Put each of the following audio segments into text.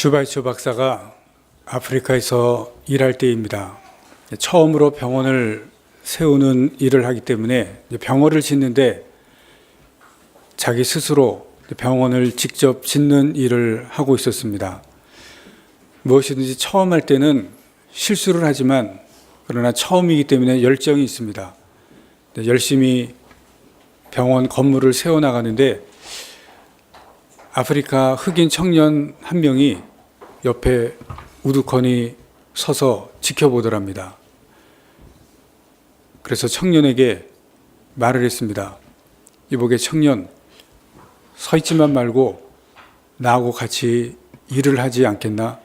슈바이처 박사가 아프리카에서 일할 때입니다. 처음으로 병원을 세우는 일을 하기 때문에 병원을 짓는데 자기 스스로 병원을 직접 짓는 일을 하고 있었습니다. 무엇이든지 처음 할 때는 실수를 하지만 그러나 처음이기 때문에 열정이 있습니다. 열심히 병원 건물을 세워나가는데 아프리카 흑인 청년 한 명이 옆에 우두커니 서서 지켜보더랍니다. 그래서 청년에게 말을 했습니다. 이보게 청년, 서 있지만 말고 나하고 같이 일을 하지 않겠나?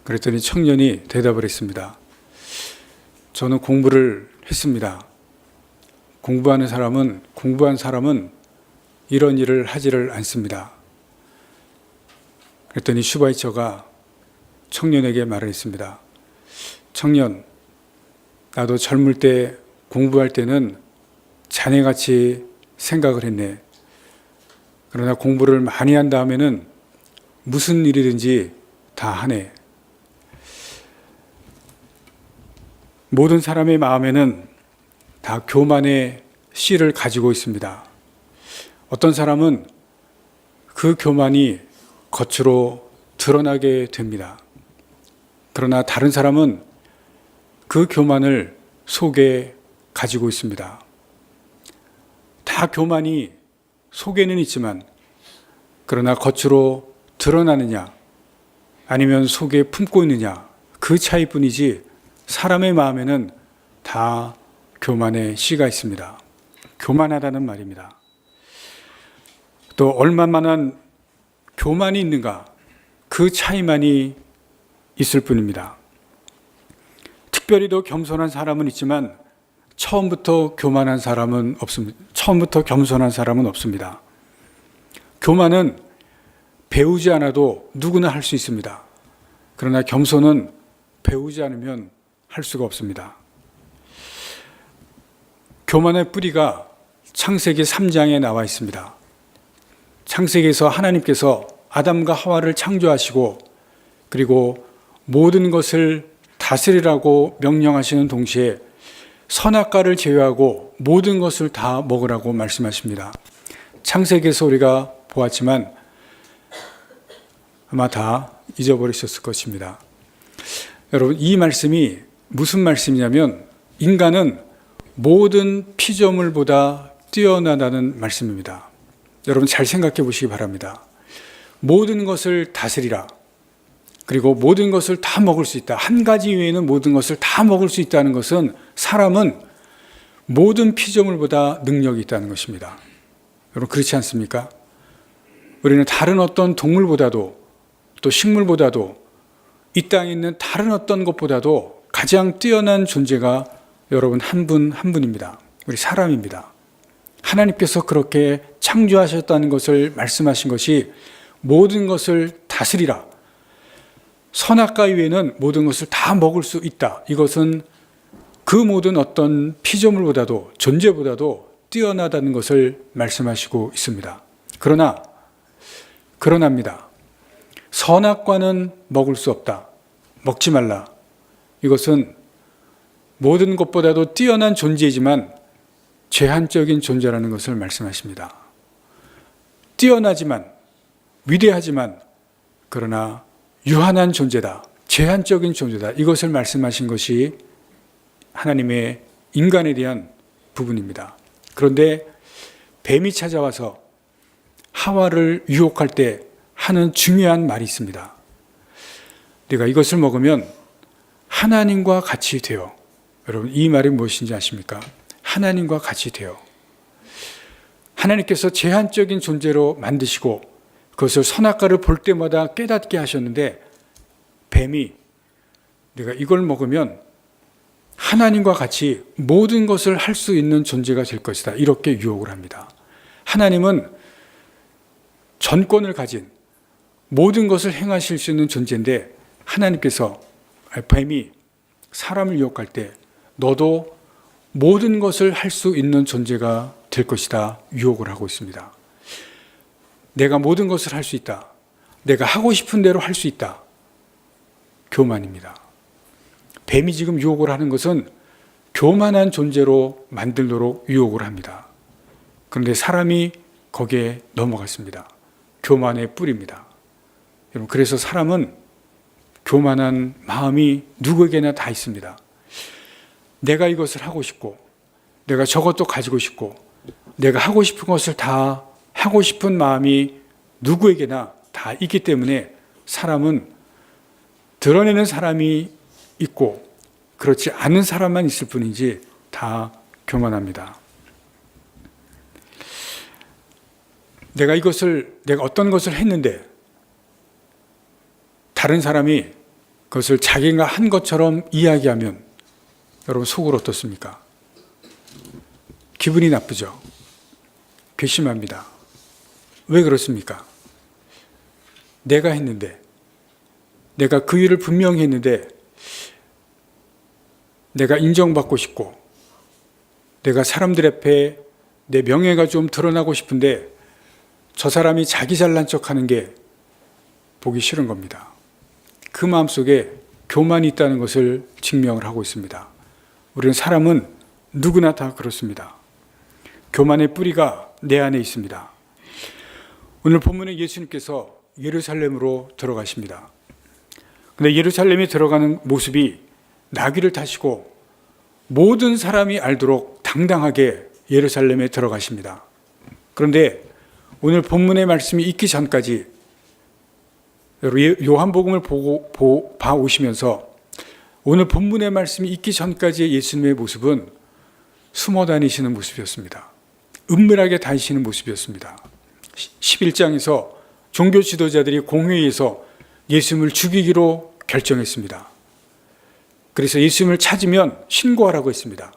그랬더니 청년이 대답을 했습니다. 저는 공부를 했습니다. 공부한 사람은 이런 일을 하지를 않습니다. 그랬더니 슈바이처가 청년에게 말을 했습니다. 청년, 나도 젊을 때 공부할 때는 자네같이 생각을 했네. 그러나 공부를 많이 한 다음에는 무슨 일이든지 다 하네. 모든 사람의 마음에는 다 교만의 씨를 가지고 있습니다. 어떤 사람은 그 교만이 겉으로 드러나게 됩니다. 그러나 다른 사람은 그 교만을 속에 가지고 있습니다. 다 교만이 속에는 있지만 그러나 겉으로 드러나느냐 아니면 속에 품고 있느냐 그 차이뿐이지 사람의 마음에는 다 교만의 씨가 있습니다. 교만하다는 말입니다. 또 얼마만한 교만이 있는가 그 차이만이 있을 뿐입니다. 특별히 더 겸손한 사람은 있지만 처음부터 겸손한 사람은 없습니다. 교만은 배우지 않아도 누구나 할 수 있습니다. 그러나 겸손은 배우지 않으면 할 수가 없습니다. 교만의 뿌리가 창세기 3장에 나와 있습니다. 창세기에서 하나님께서 아담과 하와를 창조하시고 그리고 모든 것을 다스리라고 명령하시는 동시에 선악과를 제외하고 모든 것을 다 먹으라고 말씀하십니다. 창세기에서 우리가 보았지만 아마 다 잊어버리셨을 것입니다. 여러분, 이 말씀이 무슨 말씀이냐면 인간은 모든 피조물보다 뛰어나다는 말씀입니다. 여러분 잘 생각해 보시기 바랍니다. 모든 것을 다스리라. 그리고 모든 것을 다 먹을 수 있다. 한 가지 외에는 모든 것을 다 먹을 수 있다는 것은 사람은 모든 피조물보다 능력이 있다는 것입니다. 여러분 그렇지 않습니까? 우리는 다른 어떤 동물보다도 또 식물보다도 이 땅에 있는 다른 어떤 것보다도 가장 뛰어난 존재가 여러분 한 분 한 분입니다. 우리 사람입니다. 하나님께서 그렇게 창조하셨다는 것을 말씀하신 것이 모든 것을 다스리라. 선악과 이외에는 모든 것을 다 먹을 수 있다. 이것은 그 모든 어떤 피조물보다도 존재보다도 뛰어나다는 것을 말씀하시고 있습니다. 그러나입니다. 선악과는 먹을 수 없다. 먹지 말라. 이것은 모든 것보다도 뛰어난 존재이지만 제한적인 존재라는 것을 말씀하십니다. 뛰어나지만 위대하지만 그러나 유한한 존재다. 제한적인 존재다. 이것을 말씀하신 것이 하나님의 인간에 대한 부분입니다. 그런데 뱀이 찾아와서 하와를 유혹할 때 하는 중요한 말이 있습니다. 네가 이것을 먹으면 하나님과 같이 되어. 여러분 이 말이 무엇인지 아십니까? 하나님과 같이 되어. 하나님께서 제한적인 존재로 만드시고 그것을 선악과를 볼 때마다 깨닫게 하셨는데 뱀이 내가 이걸 먹으면 하나님과 같이 모든 것을 할 수 있는 존재가 될 것이다. 이렇게 유혹을 합니다. 하나님은 전권을 가진 모든 것을 행하실 수 있는 존재인데 하나님께서 뱀이 사람을 유혹할 때 너도 모든 것을 할 수 있는 존재가 될 것이다. 유혹을 하고 있습니다. 내가 모든 것을 할 수 있다. 내가 하고 싶은 대로 할 수 있다. 교만입니다. 뱀이 지금 유혹을 하는 것은 교만한 존재로 만들도록 유혹을 합니다. 그런데 사람이 거기에 넘어갔습니다. 교만의 뿌리입니다. 여러분, 그래서 사람은 교만한 마음이 누구에게나 다 있습니다. 내가 이것을 하고 싶고, 내가 저것도 가지고 싶고, 내가 하고 싶은 것을 다 하고 싶은 마음이 누구에게나 다 있기 때문에 사람은 드러내는 사람이 있고 그렇지 않은 사람만 있을 뿐이지 다 교만합니다. 내가 어떤 것을 했는데 다른 사람이 그것을 자기가 한 것처럼 이야기하면 여러분 속으로 어떻습니까? 기분이 나쁘죠? 괘씸합니다. 왜 그렇습니까? 내가 했는데, 내가 그 일을 분명히 했는데 내가 인정받고 싶고 내가 사람들 앞에 내 명예가 좀 드러나고 싶은데 저 사람이 자기 잘난 척하는 게 보기 싫은 겁니다. 그 마음속에 교만이 있다는 것을 증명을 하고 있습니다. 우리는 사람은 누구나 다 그렇습니다. 교만의 뿌리가 내 안에 있습니다. 오늘 본문에 예수님께서 예루살렘으로 들어가십니다. 근데 예루살렘에 들어가는 모습이 나귀를 타시고 모든 사람이 알도록 당당하게 예루살렘에 들어가십니다. 그런데 오늘 본문의 말씀이 있기 전까지 요한복음을 봐 오시면서 오늘 본문의 말씀이 있기 전까지의 예수님의 모습은 숨어 다니시는 모습이었습니다. 은밀하게 다니시는 모습이었습니다. 11장에서 종교 지도자들이 공회에서 예수님을 죽이기로 결정했습니다. 그래서 예수님을 찾으면 신고하라고 했습니다.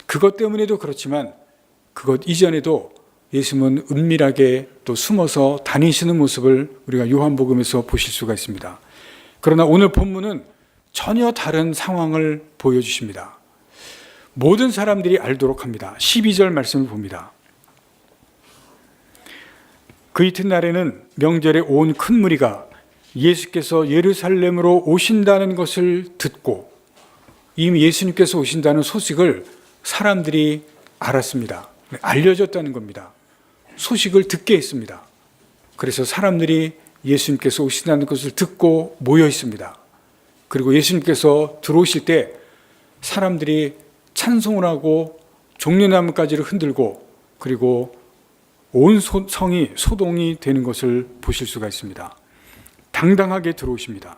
그것 때문에도 그렇지만 그것 이전에도 예수님은 은밀하게 또 숨어서 다니시는 모습을 우리가 요한복음에서 보실 수가 있습니다. 그러나 오늘 본문은 전혀 다른 상황을 보여주십니다. 모든 사람들이 알도록 합니다. 12절 말씀을 봅니다. 그 이튿날에는 명절에 온 큰 무리가 예수께서 예루살렘으로 오신다는 것을 듣고 이미 예수님께서 오신다는 소식을 사람들이 알았습니다. 알려졌다는 겁니다. 소식을 듣게 했습니다. 그래서 사람들이 예수님께서 오신다는 것을 듣고 모여 있습니다. 그리고 예수님께서 들어오실 때 사람들이 찬송을 하고 종려나무가지를 흔들고 그리고 온 성이 소동이 되는 것을 보실 수가 있습니다. 당당하게 들어오십니다.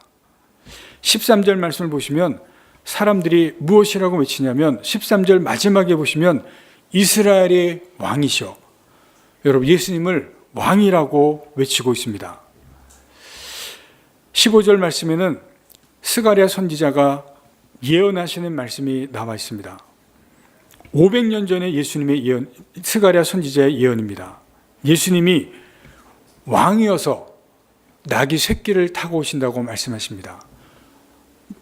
13절 말씀을 보시면 사람들이 무엇이라고 외치냐면 13절 마지막에 보시면 이스라엘의 왕이시여. 여러분 예수님을 왕이라고 외치고 있습니다. 15절 말씀에는 스가랴 선지자가 예언하시는 말씀이 나와 있습니다. 500년 전에 예수님의 예언, 스가랴 선지자의 예언입니다. 예수님이 왕이어서 나귀 새끼를 타고 오신다고 말씀하십니다.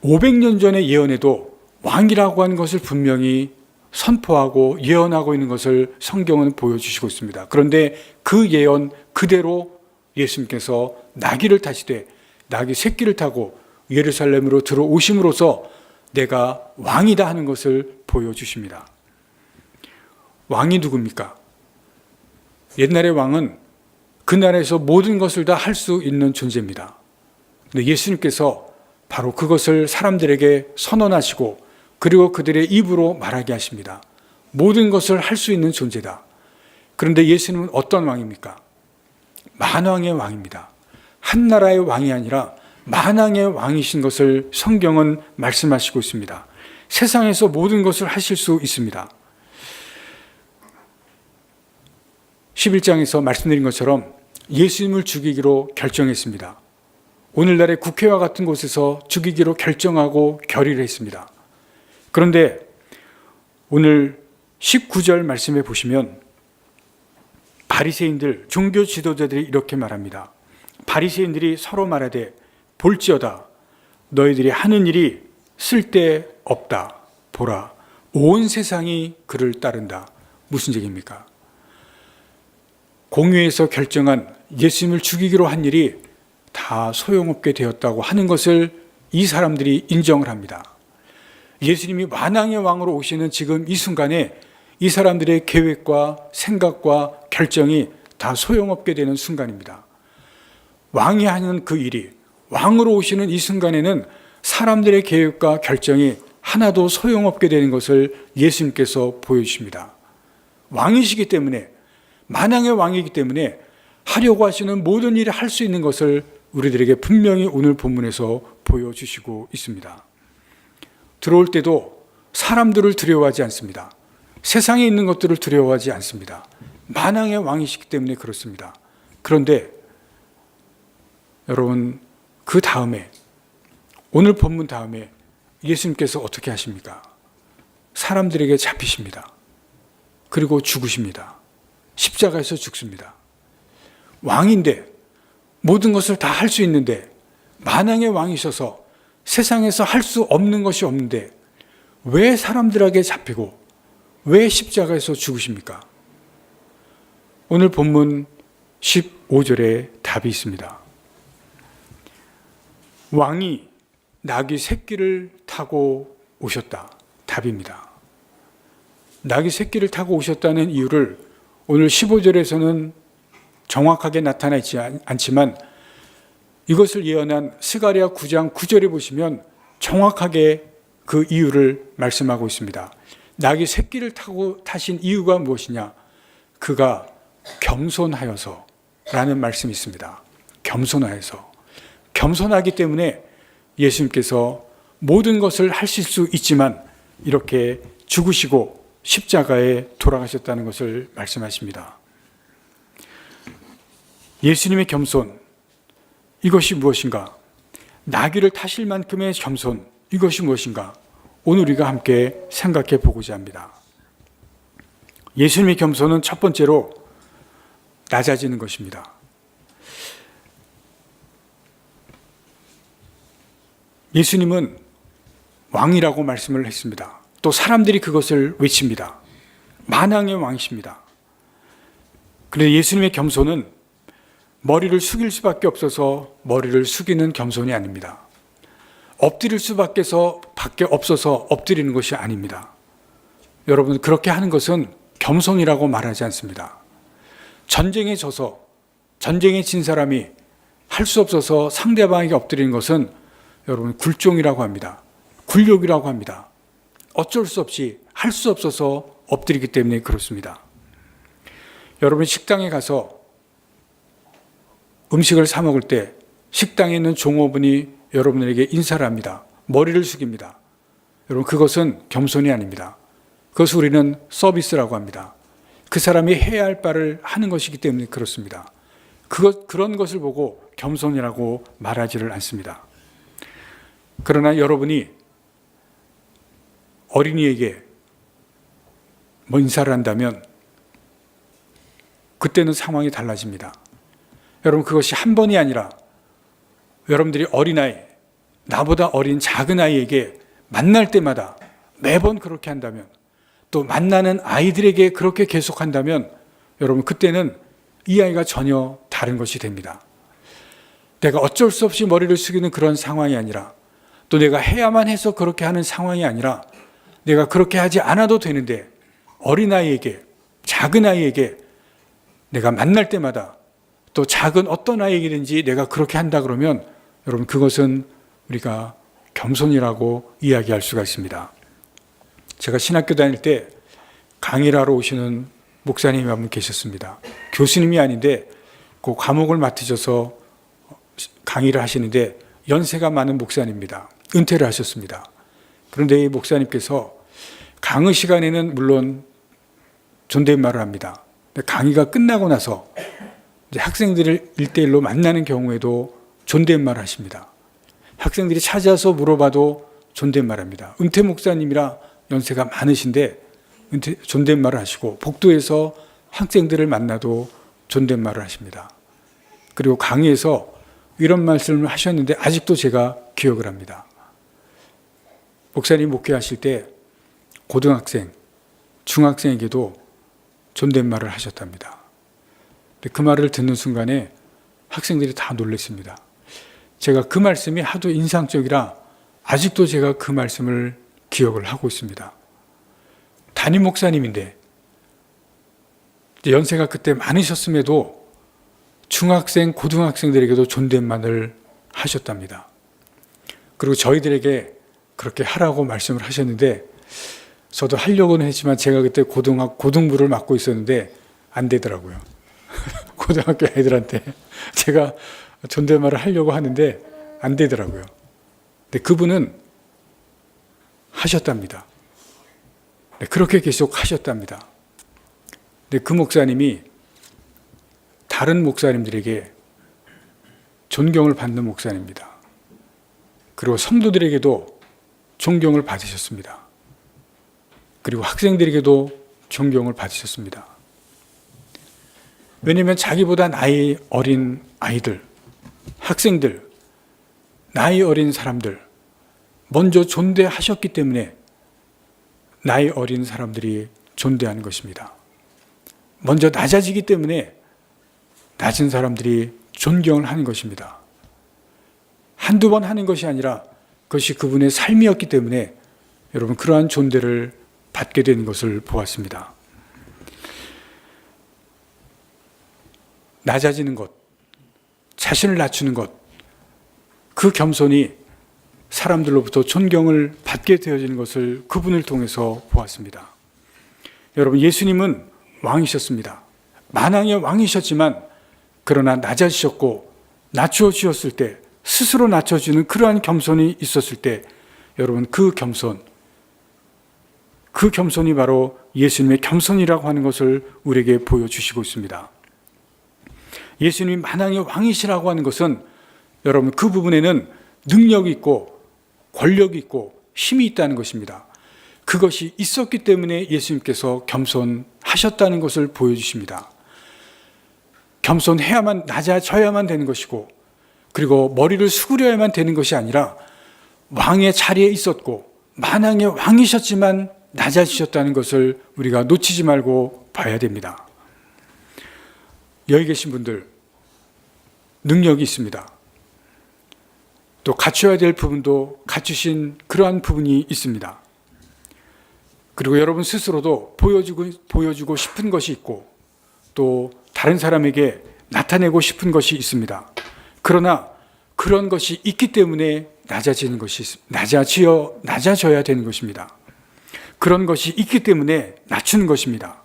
500년 전의 예언에도 왕이라고 하는 것을 분명히 선포하고 예언하고 있는 것을 성경은 보여주시고 있습니다. 그런데 그 예언 그대로 예수님께서 나귀를 타시되 나귀 새끼를 타고 예루살렘으로 들어오심으로써 내가 왕이다 하는 것을 보여주십니다. 왕이 누굽니까? 옛날의 왕은 그 나라에서 모든 것을 다 할 수 있는 존재입니다. 근데 예수님께서 바로 그것을 사람들에게 선언하시고 그리고 그들의 입으로 말하게 하십니다. 모든 것을 할 수 있는 존재다. 그런데 예수님은 어떤 왕입니까? 만왕의 왕입니다. 한 나라의 왕이 아니라 만왕의 왕이신 것을 성경은 말씀하시고 있습니다. 세상에서 모든 것을 하실 수 있습니다. 11장에서 말씀드린 것처럼 예수님을 죽이기로 결정했습니다. 오늘날의 국회와 같은 곳에서 죽이기로 결정하고 결의를 했습니다. 그런데 오늘 19절 말씀에 보시면 바리새인들, 종교 지도자들이 이렇게 말합니다. 바리새인들이 서로 말하되 볼지어다 너희들이 하는 일이 쓸데없다. 보라 온 세상이 그를 따른다. 무슨 얘기입니까? 공회에서 결정한 예수님을 죽이기로 한 일이 다 소용없게 되었다고 하는 것을 이 사람들이 인정을 합니다. 예수님이 만왕의 왕으로 오시는 지금 이 순간에 이 사람들의 계획과 생각과 결정이 다 소용없게 되는 순간입니다. 왕이 하는 그 일이, 왕으로 오시는 이 순간에는 사람들의 계획과 결정이 하나도 소용없게 되는 것을 예수님께서 보여주십니다. 왕이시기 때문에, 만왕의 왕이기 때문에 하려고 하시는 모든 일을 할 수 있는 것을 우리들에게 분명히 오늘 본문에서 보여주시고 있습니다. 들어올 때도 사람들을 두려워하지 않습니다. 세상에 있는 것들을 두려워하지 않습니다. 만왕의 왕이시기 때문에 그렇습니다. 그런데 여러분, 그 다음에, 오늘 본문 다음에 예수님께서 어떻게 하십니까? 사람들에게 잡히십니다. 그리고 죽으십니다. 십자가에서 죽습니다. 왕인데, 모든 것을 다 할 수 있는데, 만왕의 왕이셔서 세상에서 할 수 없는 것이 없는데 왜 사람들에게 잡히고 왜 십자가에서 죽으십니까? 오늘 본문 15절에 답이 있습니다. 왕이 나귀 새끼를 타고 오셨다. 답입니다. 나귀 새끼를 타고 오셨다는 이유를 오늘 15절에서는 정확하게 나타나 있지 않지만 이것을 예언한 스가랴 9장 9절에 보시면 정확하게 그 이유를 말씀하고 있습니다. 나귀 새끼를 타고 타신 이유가 무엇이냐? 그가 겸손하여서 라는 말씀이 있습니다. 겸손하여서. 겸손하기 때문에 예수님께서 모든 것을 하실 수 있지만 이렇게 죽으시고 십자가에 돌아가셨다는 것을 말씀하십니다. 예수님의 겸손, 이것이 무엇인가? 나귀를 타실 만큼의 겸손, 이것이 무엇인가? 오늘 우리가 함께 생각해 보고자 합니다. 예수님의 겸손은 첫 번째로 낮아지는 것입니다. 예수님은 왕이라고 말씀을 했습니다. 또 사람들이 그것을 외칩니다. 만왕의 왕이십니다. 그런데 예수님의 겸손은 머리를 숙일 수밖에 없어서 머리를 숙이는 겸손이 아닙니다. 엎드릴 수밖에 없어서 엎드리는 것이 아닙니다. 여러분, 그렇게 하는 것은 겸손이라고 말하지 않습니다. 전쟁에 져서, 전쟁에 진 사람이 할 수 없어서 상대방에게 엎드리는 것은 여러분 굴종이라고 합니다. 굴욕이라고 합니다. 어쩔 수 없이 할 수 없어서 엎드리기 때문에 그렇습니다. 여러분, 식당에 가서 음식을 사 먹을 때 식당에 있는 종업원이 여러분에게 인사를 합니다. 머리를 숙입니다. 여러분, 그것은 겸손이 아닙니다. 그것을 우리는 서비스라고 합니다. 그 사람이 해야 할 바를 하는 것이기 때문에 그렇습니다. 그런 것을 보고 겸손이라고 말하지를 않습니다. 그러나 여러분이 어린이에게 인사를 한다면 그때는 상황이 달라집니다. 여러분, 그것이 한 번이 아니라 여러분들이 어린아이, 나보다 어린 작은 아이에게 만날 때마다 매번 그렇게 한다면, 또 만나는 아이들에게 그렇게 계속한다면 여러분, 그때는 이 아이가 전혀 다른 것이 됩니다. 내가 어쩔 수 없이 머리를 숙이는 그런 상황이 아니라, 또 내가 해야만 해서 그렇게 하는 상황이 아니라, 내가 그렇게 하지 않아도 되는데 어린아이에게, 작은 아이에게 내가 만날 때마다, 또 작은 어떤 아이에게든지 내가 그렇게 한다 그러면 여러분, 그것은 우리가 겸손이라고 이야기할 수가 있습니다. 제가 신학교 다닐 때 강의를 하러 오시는 목사님이 한 분 계셨습니다. 교수님이 아닌데 그 과목을 맡으셔서 강의를 하시는데 연세가 많은 목사님입니다. 은퇴를 하셨습니다. 그런데 이 목사님께서 강의 시간에는 물론 존댓말을 합니다. 강의가 끝나고 나서 이제 학생들을 1대1로 만나는 경우에도 존댓말을 하십니다. 학생들이 찾아서 물어봐도 존댓말합니다. 은퇴 목사님이라 연세가 많으신데 존댓말을 하시고, 복도에서 학생들을 만나도 존댓말을 하십니다. 그리고 강의에서 이런 말씀을 하셨는데 아직도 제가 기억을 합니다. 목사님 목회하실 때 고등학생, 중학생에게도 존댓말을 하셨답니다. 그 말을 듣는 순간에 학생들이 다 놀랐습니다. 제가 그 말씀이 하도 인상적이라 아직도 제가 그 말씀을 기억을 하고 있습니다. 담임 목사님인데 연세가 그때 많으셨음에도 중학생, 고등학생들에게도 존댓말을 하셨답니다. 그리고 저희들에게 그렇게 하라고 말씀을 하셨는데 저도 하려고는 했지만 제가 그때 고등부를 맡고 있었는데 안 되더라고요. 고등학교 애들한테 제가 존댓말을 하려고 하는데 안 되더라고요. 근데 그분은 하셨답니다. 네, 그렇게 계속 하셨답니다. 근데 그 목사님이 다른 목사님들에게 존경을 받는 목사님입니다. 그리고 성도들에게도 존경을 받으셨습니다. 그리고 학생들에게도 존경을 받으셨습니다. 왜냐하면 자기보다 나이 어린 아이들, 학생들, 나이 어린 사람들 먼저 존대하셨기 때문에 나이 어린 사람들이 존대하는 것입니다. 먼저 낮아지기 때문에 낮은 사람들이 존경을 하는 것입니다. 한두 번 하는 것이 아니라 그것이 그분의 삶이었기 때문에 여러분 그러한 존대를 받게 되는 것을 보았습니다. 낮아지는 것, 자신을 낮추는 것, 그 겸손이 사람들로부터 존경을 받게 되어지는 것을 그분을 통해서 보았습니다. 여러분 예수님은 왕이셨습니다. 만왕의 왕이셨지만 그러나 낮아지셨고 낮추어 주셨을 때 스스로 낮춰주는 그러한 겸손이 있었을 때 여러분 그 겸손이 바로 예수님의 겸손이라고 하는 것을 우리에게 보여주시고 있습니다. 예수님이 만왕의 왕이시라고 하는 것은 여러분 그 부분에는 능력이 있고 권력이 있고 힘이 있다는 것입니다. 그것이 있었기 때문에 예수님께서 겸손하셨다는 것을 보여주십니다. 겸손해야만 낮아져야만 되는 것이고 그리고 머리를 수그려야만 되는 것이 아니라 왕의 자리에 있었고 만왕의 왕이셨지만 낮아지셨다는 것을 우리가 놓치지 말고 봐야 됩니다. 여기 계신 분들 능력이 있습니다. 또 갖춰야 될 부분도 갖추신 그러한 부분이 있습니다. 그리고 여러분 스스로도 보여주고 싶은 것이 있고 또 다른 사람에게 나타내고 싶은 것이 있습니다. 그러나 그런 것이 있기 때문에 낮아져야 되는 것입니다. 그런 것이 있기 때문에 낮추는 것입니다.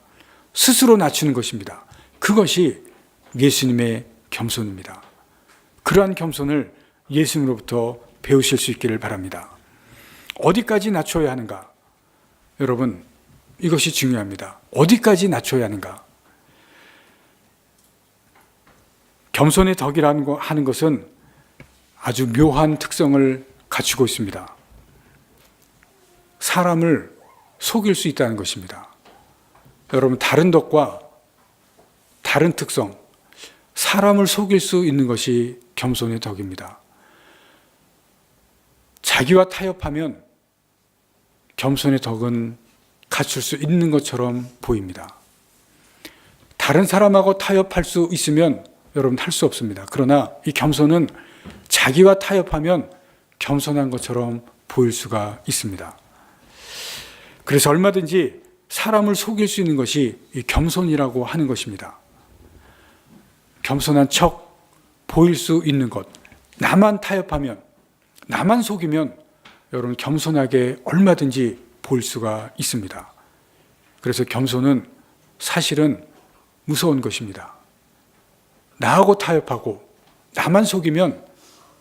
스스로 낮추는 것입니다. 그것이 예수님의 겸손입니다. 그러한 겸손을 예수님으로부터 배우실 수 있기를 바랍니다. 어디까지 낮춰야 하는가? 여러분 이것이 중요합니다. 어디까지 낮춰야 하는가? 겸손의 덕이라는 하는 것은 아주 묘한 특성을 갖추고 있습니다. 사람을 속일 수 있다는 것입니다. 여러분 다른 덕과 다른 특성, 사람을 속일 수 있는 것이 겸손의 덕입니다. 자기와 타협하면 겸손의 덕은 갖출 수 있는 것처럼 보입니다. 다른 사람하고 타협할 수 있으면 여러분 할 수 없습니다. 그러나 이 겸손은 자기와 타협하면 겸손한 것처럼 보일 수가 있습니다. 그래서 얼마든지 사람을 속일 수 있는 것이 이 겸손이라고 하는 것입니다. 겸손한 척 보일 수 있는 것, 나만 타협하면, 나만 속이면 여러분 겸손하게 얼마든지 보일 수가 있습니다. 그래서 겸손은 사실은 무서운 것입니다. 나하고 타협하고 나만 속이면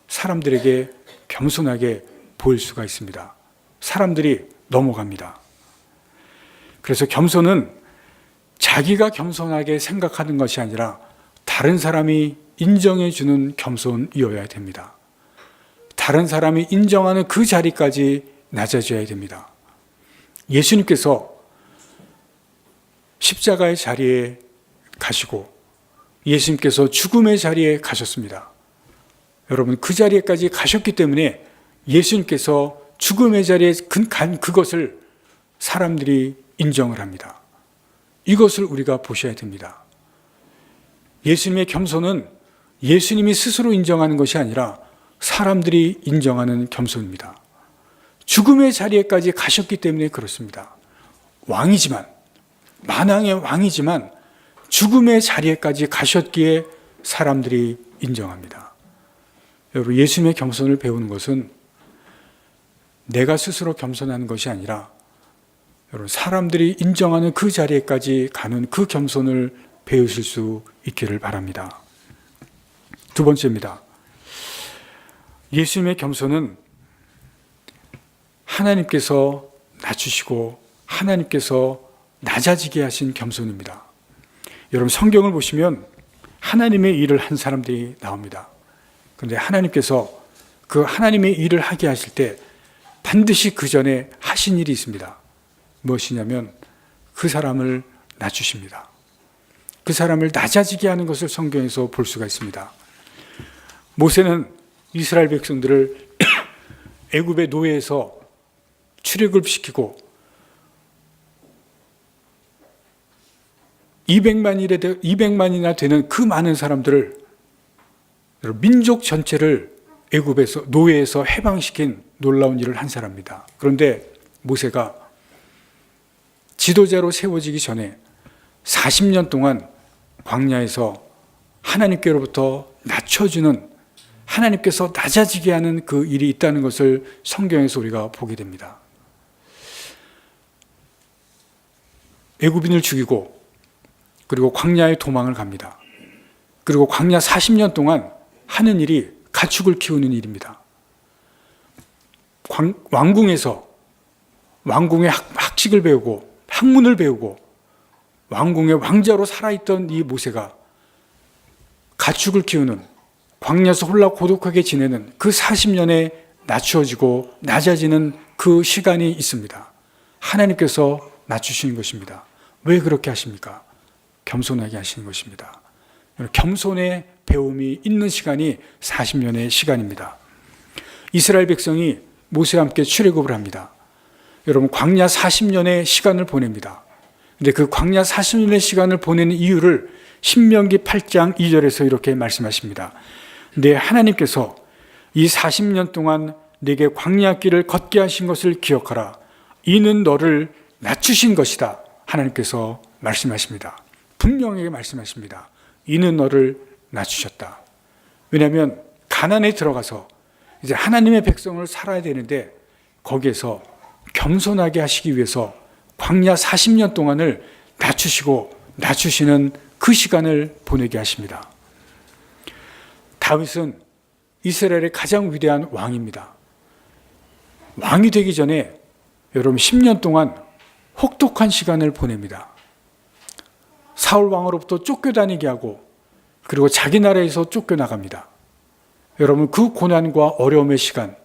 사람들에게 겸손하게 보일 수가 있습니다. 사람들이 넘어갑니다. 그래서 겸손은 자기가 겸손하게 생각하는 것이 아니라 다른 사람이 인정해 주는 겸손이어야 됩니다. 다른 사람이 인정하는 그 자리까지 낮아져야 됩니다. 예수님께서 십자가의 자리에 가시고 예수님께서 죽음의 자리에 가셨습니다. 여러분 그 자리에까지 가셨기 때문에 예수님께서 죽음의 자리에 간 그것을 사람들이 인정을 합니다. 이것을 우리가 보셔야 됩니다. 예수님의 겸손은 예수님이 스스로 인정하는 것이 아니라 사람들이 인정하는 겸손입니다. 죽음의 자리에까지 가셨기 때문에 그렇습니다. 왕이지만, 만왕의 왕이지만 죽음의 자리에까지 가셨기에 사람들이 인정합니다. 여러분, 예수님의 겸손을 배우는 것은 내가 스스로 겸손하는 것이 아니라 여러분, 사람들이 인정하는 그 자리에까지 가는 그 겸손을 배우실 수 있기를 바랍니다. 두 번째입니다. 예수님의 겸손은 하나님께서 낮추시고 하나님께서 낮아지게 하신 겸손입니다. 여러분, 성경을 보시면 하나님의 일을 한 사람들이 나옵니다. 그런데 하나님께서 그 하나님의 일을 하게 하실 때 반드시 그 전에 하신 일이 있습니다. 무엇이냐면 그 사람을 낮추십니다. 그 사람을 낮아지게 하는 것을 성경에서 볼 수가 있습니다. 모세는 이스라엘 백성들을 애굽의 노예에서 출애굽시키고 200만이나 되는 그 많은 사람들을, 민족 전체를 애굽에서 노예에서 해방시킨 놀라운 일을 한 사람입니다. 그런데 모세가 지도자로 세워지기 전에 40년 동안 광야에서 하나님께로부터 낮춰주는, 하나님께서 낮아지게 하는 그 일이 있다는 것을 성경에서 우리가 보게 됩니다. 애굽인을 죽이고 그리고 광야에 도망을 갑니다. 그리고 광야 40년 동안 하는 일이 가축을 키우는 일입니다. 왕궁에서 왕궁의 학식을 배우고 학문을 배우고 왕궁의 왕자로 살아있던 이 모세가 가축을 키우는, 광야에서 홀라 고독하게 지내는 그 40년에 낮추어지고 낮아지는 그 시간이 있습니다. 하나님께서 낮추시는 것입니다. 왜 그렇게 하십니까? 겸손하게 하시는 것입니다. 겸손의 배움이 있는 시간이 40년의 시간입니다. 이스라엘 백성이 모세와 함께 출애굽을 합니다. 여러분, 광야 40년의 시간을 보냅니다. 근데 그 광야 40년의 시간을 보내는 이유를 신명기 8장 2절에서 이렇게 말씀하십니다. 내 하나님께서 이 40년 동안 내게 광야 길을 걷게 하신 것을 기억하라. 이는 너를 낮추신 것이다. 하나님께서 말씀하십니다. 분명하게 말씀하십니다. 이는 너를 낮추셨다. 왜냐하면 가나안에 들어가서 이제 하나님의 백성을 살아야 되는데 거기에서 겸손하게 하시기 위해서 광야 40년 동안을 낮추시고 낮추시는 그 시간을 보내게 하십니다. 다윗은 이스라엘의 가장 위대한 왕입니다. 왕이 되기 전에 여러분 10년 동안 혹독한 시간을 보냅니다. 사울 왕으로부터 쫓겨다니게 하고 그리고 자기 나라에서 쫓겨나갑니다. 여러분, 그 고난과 어려움의 시간,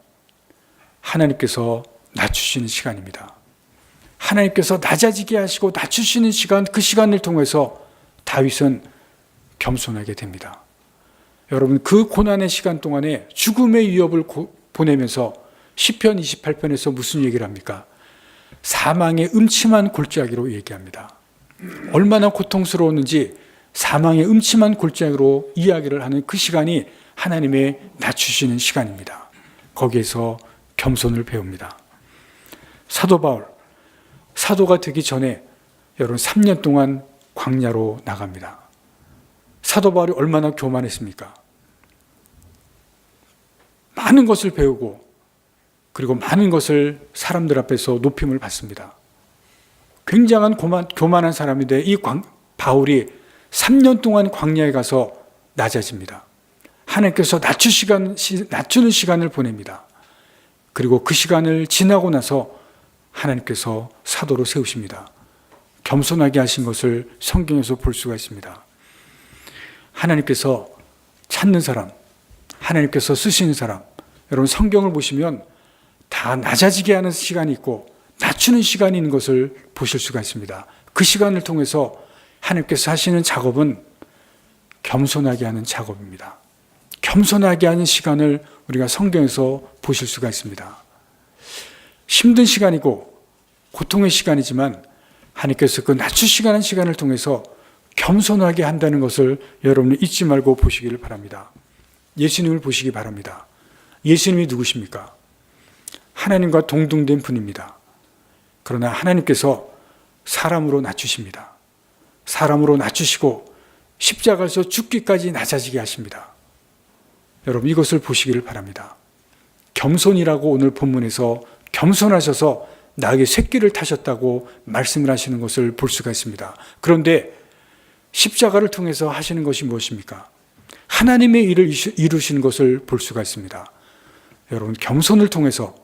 하나님께서 낮추시는 시간입니다. 하나님께서 낮아지게 하시고 낮추시는 시간, 그 시간을 통해서 다윗은 겸손하게 됩니다. 여러분, 그 고난의 시간 동안에 죽음의 위협을 보내면서 시편 28편에서 무슨 얘기를 합니까? 사망의 음침한 골짜기로 얘기합니다. 얼마나 고통스러웠는지 사망의 음침한 골짜기로 이야기를 하는 그 시간이 하나님의 낮추시는 시간입니다. 거기에서 겸손을 배웁니다. 사도 바울, 사도가 되기 전에 여러분 3년 동안 광야로 나갑니다. 사도 바울이 얼마나 교만했습니까? 많은 것을 배우고 그리고 많은 것을 사람들 앞에서 높임을 받습니다. 굉장한 교만한 사람인데 이 바울이 3년 동안 광야에 가서 낮아집니다. 하나님께서 낮추는 시간을 보냅니다. 그리고 그 시간을 지나고 나서 하나님께서 사도로 세우십니다. 겸손하게 하신 것을 성경에서 볼 수가 있습니다. 하나님께서 찾는 사람, 하나님께서 쓰시는 사람, 여러분 성경을 보시면 다 낮아지게 하는 시간이 있고 낮추는 시간이 있는 것을 보실 수가 있습니다. 그 시간을 통해서 하나님께서 하시는 작업은 겸손하게 하는 작업입니다. 겸손하게 하는 시간을 우리가 성경에서 보실 수가 있습니다. 힘든 시간이고 고통의 시간이지만 하나님께서 그 낮추시는 시간을 통해서 겸손하게 한다는 것을 여러분은 잊지 말고 보시기를 바랍니다. 예수님을 보시기 바랍니다. 예수님이 누구십니까? 하나님과 동등된 분입니다. 그러나 하나님께서 사람으로 낮추십니다. 사람으로 낮추시고 십자가에서 죽기까지 낮아지게 하십니다. 여러분, 이것을 보시기를 바랍니다. 겸손이라고 오늘 본문에서 겸손하셔서 나에게 쇳길을 타셨다고 말씀을 하시는 것을 볼 수가 있습니다. 그런데 십자가를 통해서 하시는 것이 무엇입니까? 하나님의 일을 이루시는 것을 볼 수가 있습니다. 여러분, 겸손을 통해서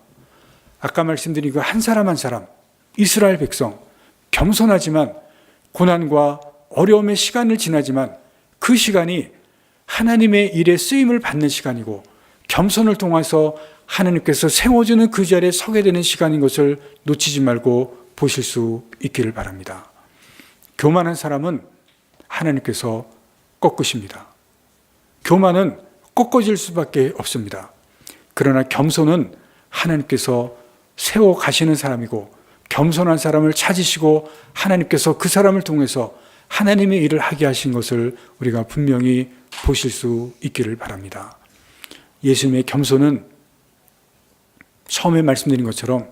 아까 말씀드린 그 한 사람 한 사람, 이스라엘 백성, 겸손하지만 고난과 어려움의 시간을 지나지만 그 시간이 하나님의 일에 쓰임을 받는 시간이고 겸손을 통해서 하나님께서 세워주는 그 자리에 서게 되는 시간인 것을 놓치지 말고 보실 수 있기를 바랍니다. 교만한 사람은 하나님께서 꺾으십니다. 교만은 꺾어질 수밖에 없습니다. 그러나 겸손은 하나님께서 세워 가시는 사람이고 겸손한 사람을 찾으시고 하나님께서 그 사람을 통해서 하나님의 일을 하게 하신 것을 우리가 분명히 보실 수 있기를 바랍니다. 예수님의 겸손은 처음에 말씀드린 것처럼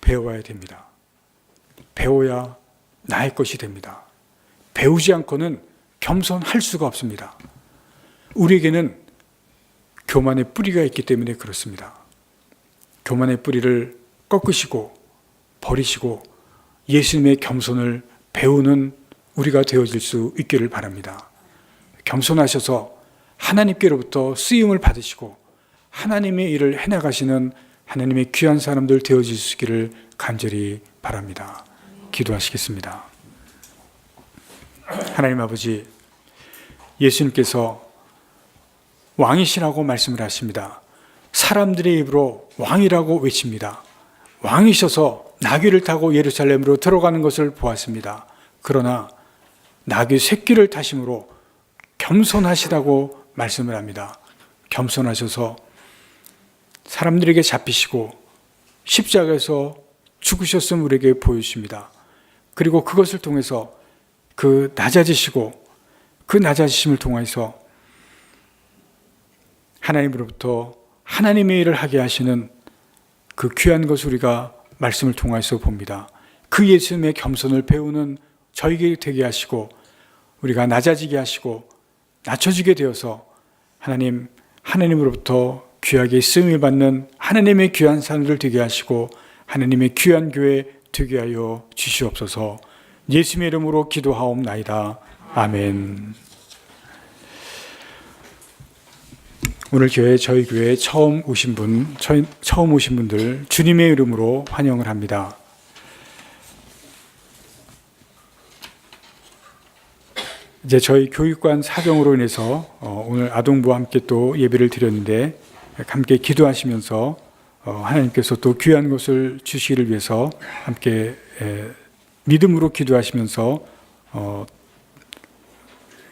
배워야 됩니다. 배워야 나의 것이 됩니다. 배우지 않고는 겸손할 수가 없습니다. 우리에게는 교만의 뿌리가 있기 때문에 그렇습니다. 교만의 뿌리를 꺾으시고 버리시고 예수님의 겸손을 배우는 우리가 되어질 수 있기를 바랍니다. 겸손하셔서 하나님께로부터 쓰임을 받으시고 하나님의 일을 해나가시는 하나님의 귀한 사람들 되어지시기를 간절히 바랍니다. 기도하시겠습니다. 하나님 아버지, 예수님께서 왕이시라고 말씀을 하십니다. 사람들의 입으로 왕이라고 외칩니다. 왕이셔서 나귀를 타고 예루살렘으로 들어가는 것을 보았습니다. 그러나 나귀 새끼를 타심으로 겸손하시다고 말씀을 합니다. 겸손하셔서 사람들에게 잡히시고 십자가에서 죽으셨음을 우리에게 보여주십니다. 그리고 그것을 통해서 그 낮아지시고 그 낮아지심을 통해서 하나님으로부터 하나님의 일을 하게 하시는 그 귀한 것을 우리가 말씀을 통해서 봅니다. 그 예수님의 겸손을 배우는 저에게 되게 하시고 우리가 낮아지게 하시고 낮춰지게 되어서 하나님으로부터 귀하게 쓰임을 받는 하나님의 귀한 사람들 되게 하시고 하나님의 귀한 교회 되게 하여 주시옵소서. 예수님의 이름으로 기도하옵나이다. 아멘. 오늘 저희 교회에 처음 오신 분들 주님의 이름으로 환영을 합니다. 이제 저희 교육관 사정으로 인해서 오늘 아동부와 함께 또 예배를 드렸는데 함께 기도하시면서 하나님께서 또 귀한 것을 주시기를 위해서 함께 믿음으로 기도하시면서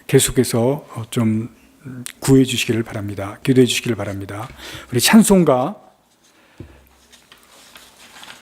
계속해서 좀 구해 주시기를 바랍니다. 기도해 주시기를 바랍니다. 우리 찬송가